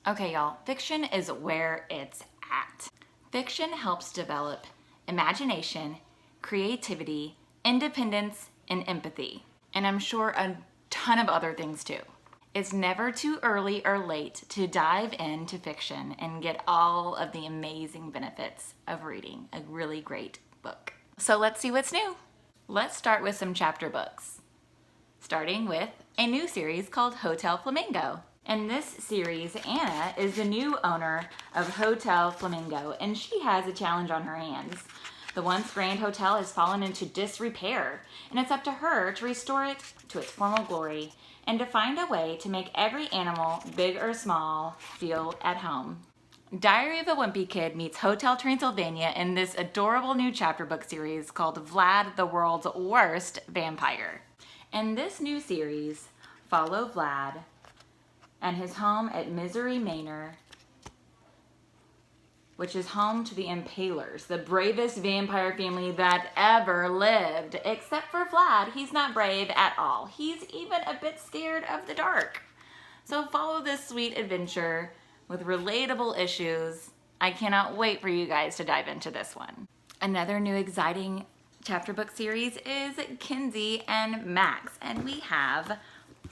Okay, y'all, fiction is where it's at. Fiction helps develop imagination, creativity, independence, and empathy. And I'm sure a ton of other things too. It's never too early or late to dive into fiction and get all of the amazing benefits of reading a really great book. So let's see what's new. Let's start with some chapter books, starting with a new series called Hotel Flamingo. In this series, Anna is the new owner of Hotel Flamingo, and she has a challenge on her hands. The once grand hotel has fallen into disrepair, and it's up to her to restore it to its former glory and to find a way to make every animal, big or small, feel at home. Diary of a Wimpy Kid meets Hotel Transylvania in this adorable new chapter book series called Vlad, the World's Worst Vampire. In this new series, follow Vlad and his home at Misery Manor, which is home to the Impalers, the bravest vampire family that ever lived. Except for Vlad, he's not brave at all. He's even a bit scared of the dark. So follow this sweet adventure with relatable issues. I cannot wait for you guys to dive into this one. Another new exciting chapter book series is Kinsey and Max, and we have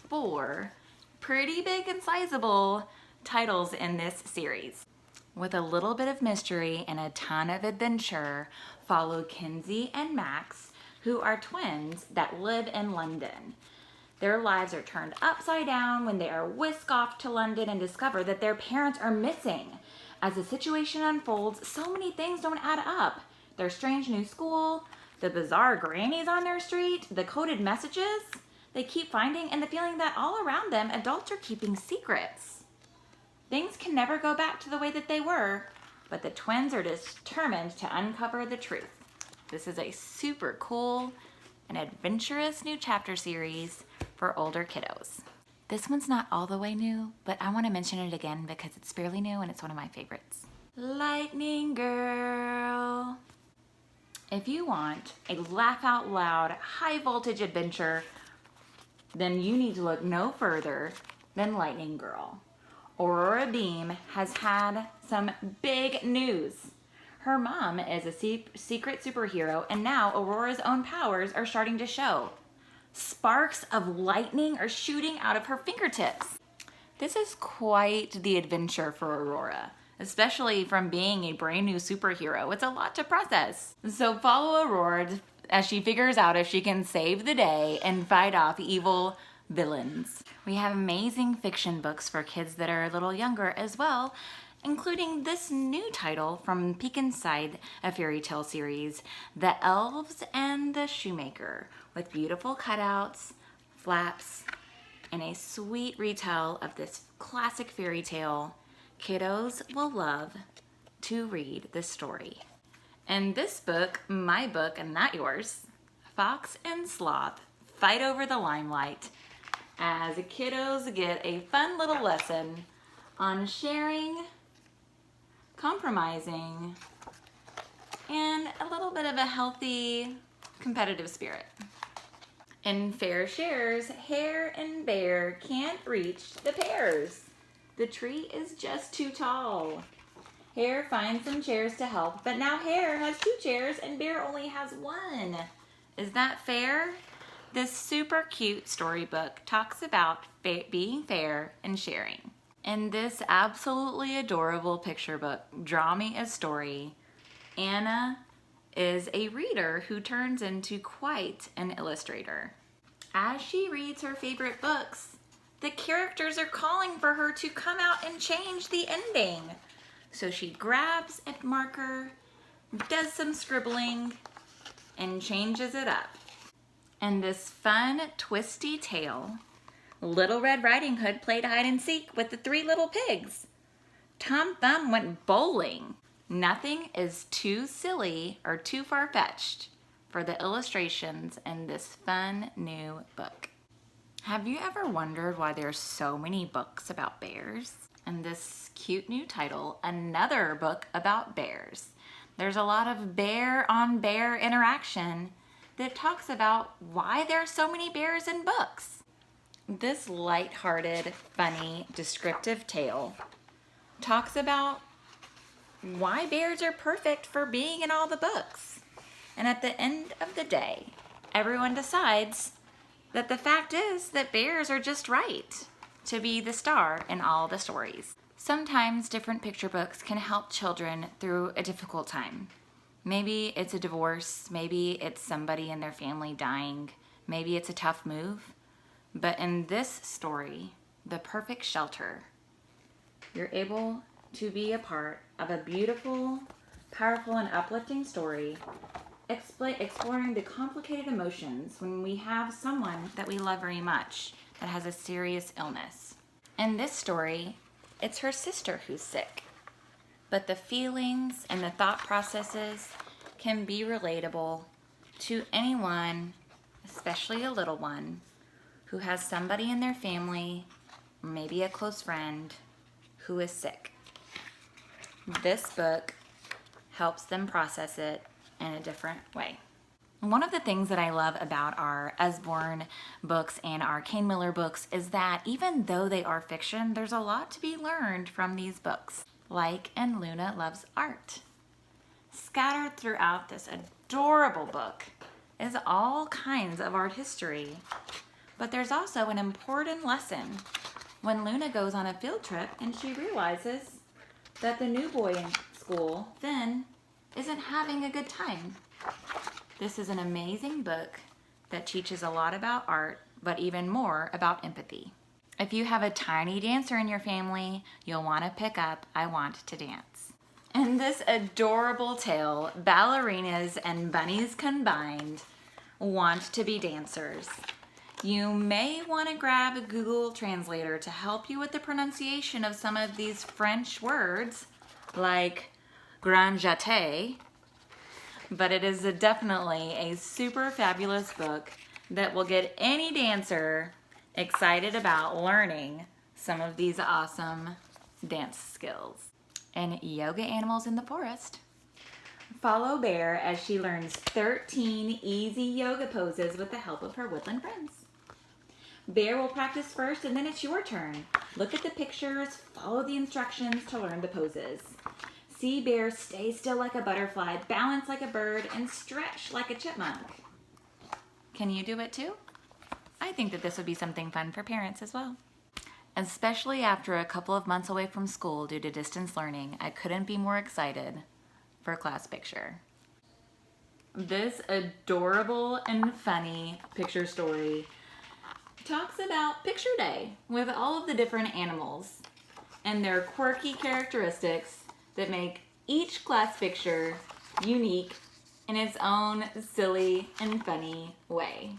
4 pretty big and sizable titles in this series. With a little bit of mystery and a ton of adventure, follow Kinsey and Max, who are twins that live in London. Their lives are turned upside down when they are whisked off to London and discover that their parents are missing. As the situation unfolds, so many things don't add up. Their strange new school, the bizarre grannies on their street, the coded messages they keep finding, and the feeling that all around them, adults are keeping secrets. Things can never go back to the way that they were, but the twins are determined to uncover the truth. This is a super cool and adventurous new chapter series for older kiddos. This one's not all the way new, but I want to mention it again because it's fairly new and it's one of my favorites. Lightning Girl. If you want a laugh out loud, high voltage adventure, then you need to look no further than Lightning Girl. Aurora Beam has had some big news. Her mom is a secret superhero, and now Aurora's own powers are starting to show. Sparks of lightning are shooting out of her fingertips. This is quite the adventure for Aurora, especially from being a brand new superhero. It's a lot to process. So follow Aurora as she figures out if she can save the day and fight off evil villains. We have amazing fiction books for kids that are a little younger as well, including this new title from Peek Inside a Fairy Tale series, The Elves and the Shoemaker, with beautiful cutouts, flaps, and a sweet retell of this classic fairy tale. Kiddos will love to read this story. In this book, my book and not yours, Fox and Sloth fight over the limelight as kiddos get a fun little lesson on sharing, compromising, and a little bit of a healthy competitive spirit. In Fair Shares, Hare and Bear can't reach the pears. The tree is just too tall. Hare finds some chairs to help, but now Hare has 2 chairs and Bear only has 1. Is that fair? This super cute storybook talks about being fair and sharing. In this absolutely adorable picture book, Draw Me a Story, Anna is a reader who turns into quite an illustrator. As she reads her favorite books, the characters are calling for her to come out and change the ending. So she grabs a marker, does some scribbling, and changes it up. In this fun, twisty tale, Little Red Riding Hood played hide and seek with the 3 little pigs. Tom Thumb went bowling. Nothing is too silly or too far-fetched for the illustrations in this fun new book. Have you ever wondered why there's so many books about bears? And this cute new title, another book about bears. There's a lot of bear-on-bear interaction that talks about why there are so many bears in books. This light-hearted, funny, descriptive tale talks about why bears are perfect for being in all the books. And at the end of the day, everyone decides that the fact is that bears are just right to be the star in all the stories. Sometimes different picture books can help children through a difficult time. Maybe it's a divorce, maybe it's somebody in their family dying, maybe it's a tough move. But in this story, The Perfect Shelter, you're able to be a part of a beautiful, powerful, and uplifting story exploring the complicated emotions when we have someone that we love very much that has a serious illness. In this story, it's her sister who's sick, but the feelings and the thought processes can be relatable to anyone, especially a little one, who has somebody in their family, maybe a close friend, who is sick. This book helps them process it in a different way. One of the things that I love about our Usborne books and our Kane Miller books is that even though they are fiction, there's a lot to be learned from these books. Like And Luna Loves Art. Scattered throughout this adorable book is all kinds of art history. But there's also an important lesson when Luna goes on a field trip and she realizes that the new boy in school, Finn, isn't having a good time. This is an amazing book that teaches a lot about art, but even more about empathy. If you have a tiny dancer in your family, you'll want to pick up I Want to Dance. In this adorable tale, ballerinas and bunnies combined want to be dancers. You may want to grab a Google Translator to help you with the pronunciation of some of these French words, like grand jeté, but it is definitely a super fabulous book that will get any dancer excited about learning some of these awesome dance skills. And Yoga Animals in the Forest. Follow Bear as she learns 13 easy yoga poses with the help of her woodland friends. Bear will practice first and then it's your turn. Look at the pictures, follow the instructions to learn the poses. See Bear stay still like a butterfly, balance like a bird, and stretch like a chipmunk. Can you do it too? I think that this would be something fun for parents as well. Especially after a couple of months away from school due to distance learning, I couldn't be more excited for class picture. This adorable and funny picture story talks about picture day with all of the different animals and their quirky characteristics that make each class picture unique in its own silly and funny way.